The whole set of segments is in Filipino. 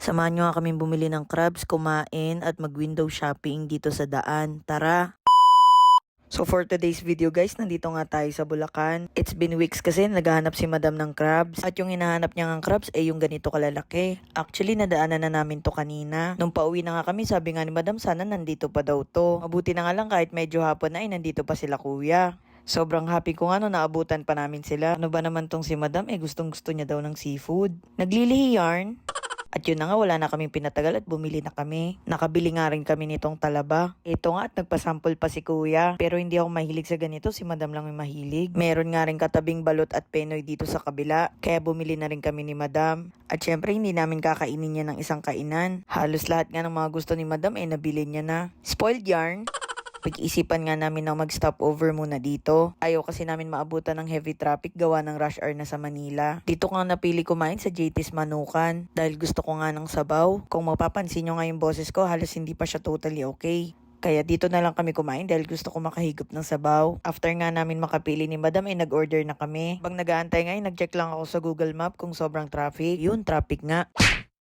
Samahan nyo nga kaming bumili ng crabs, kumain at mag-window shopping dito sa daan. Tara! So for today's video guys, nandito nga tayo sa Bulacan. It's been weeks kasi naghahanap si madam ng crabs. At yung hinahanap niya ng crabs ay yung ganito kalalaki. Actually, nadaanan na namin to kanina. Nung pauwi na nga kami, sabi nga ni madam, sana nandito pa daw to. Mabuti na nga lang kahit medyo hapon na ay nandito pa sila kuya. Sobrang happy ko nga no, naabutan pa namin sila. Ano ba naman tong si madam, gustong gusto niya daw ng seafood. Naglilihi yarn. At yun na nga, wala na kaming pinatagal at bumili na kami. Nakabili nga rin kami nitong talaba. Ito nga at nagpasample pa si kuya. Pero hindi ako mahilig sa ganito, si madam lang yung mahilig. Meron nga rin katabing balot at penoy dito sa kabila. Kaya bumili na rin kami ni madam. At syempre hindi namin kakainin niya ng isang kainan. Halos lahat nga ng mga gusto ni madam ay nabili niya na. Spoiled yarn. Pag-isipan nga namin na mag-stop over muna dito. Ayaw kasi namin maabutan ng heavy traffic gawa ng rush hour na sa Manila. Dito nga napili kumain sa JT's Manukan dahil gusto ko nga ng sabaw. Kung mapapansin nyo nga yung boses ko, halos hindi pa siya totally okay. Kaya dito na lang kami kumain dahil gusto ko makahigop ng sabaw. After nga namin makapili ni madam ay nag-order na kami. Bang nag-aantay nga nag-check lang ako sa Google Map kung sobrang traffic. Yun, traffic nga.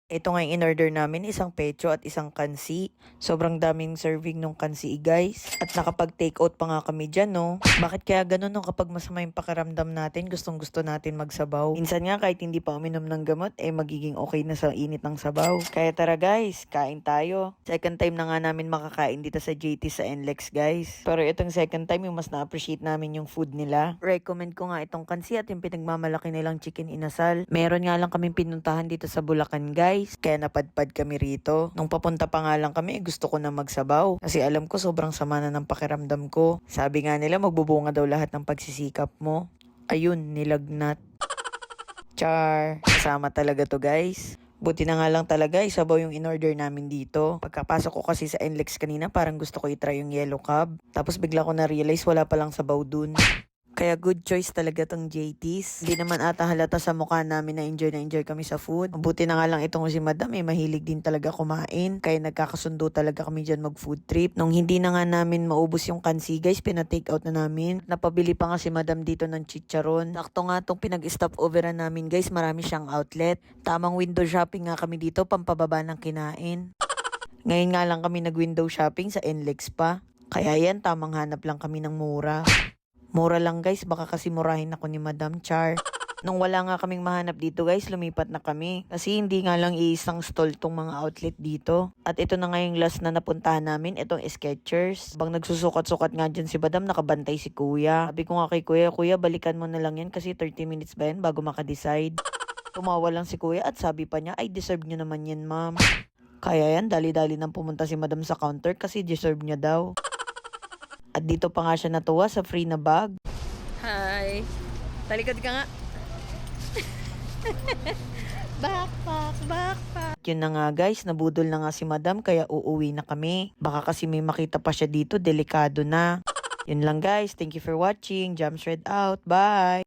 Ito nga yung in-order namin, isang pecho at isang kansi. Sobrang daming serving nung kansi guys. At nakapag-take out pa nga kami dyan no. Bakit kaya ganun no kapag masama yung pakiramdam natin, gustong gusto natin magsabaw. Minsan nga kahit hindi pa uminom ng gamot, magiging okay na sa init ng sabaw. Kaya tara guys, kain tayo. Second time na nga namin makakain dito sa JT sa NLEX guys. Pero itong second time yung mas na-appreciate namin yung food nila. Recommend ko nga itong kansi at yung pinagmamalaki nilang chicken inasal. Meron nga lang kaming pinuntahan dito sa Bulacan guys. Kaya napadpad kami rito. Nung papunta pa nga lang kami, gusto ko na magsabaw. Kasi alam ko sobrang sama na ng pakiramdam ko. Sabi nga nila, magbubunga daw lahat ng pagsisikap mo. Ayun, nilagnat. Char. Kasama talaga to guys. Buti na nga lang talaga, isabaw yung in-order namin dito. Pagkapasok ko kasi sa NLEX kanina, parang gusto ko i-try yung yellow cab. Tapos bigla ko na-realize wala palang sabaw dun. Kaya good choice talaga tong JT's. Hindi naman ata halata sa mukha namin na enjoy kami sa food. Mabuti na nga lang itong si madam mahilig din talaga kumain. Kaya nagkakasundo talaga kami dyan mag food trip. Nung hindi na nga namin maubos yung kansi guys, pina-take out na namin. Napabili pa nga si madam dito ng chicharon. Sakto nga tong pinag-stop overan namin guys, marami siyang outlet. Tamang window shopping nga kami dito, pampababa ng kinain. Ngayon nga lang kami nag-window shopping sa NLEX pa. Kaya yan, tamang hanap lang kami ng mura. Mura lang guys, baka kasi murahin ako ni Madam Char. Nung wala nga kaming mahanap dito guys, lumipat na kami. Kasi hindi nga lang iisang stall tong mga outlet dito. At ito na nga yung last na napuntahan namin, itong Skechers. Bang nagsusukat-sukat nga dyan si Madam, nakabantay si Kuya. Sabi ko nga kay Kuya, Kuya balikan mo na lang yan kasi 30 minutes ba yan bago makadecide. Tumawa lang si Kuya at sabi pa niya, ay deserve nyo naman yan ma'am. Kaya yan, dali-dali nang pumunta si Madam sa counter kasi deserve niya daw. At dito pa nga siya natuwa sa free na bag. Hi! Talikod ka nga. Backpack. Yun na nga guys, nabudol na nga si madam kaya uuwi na kami. Baka kasi may makita pa siya dito, delikado na. Yun lang guys, thank you for watching. Jams Red out, bye!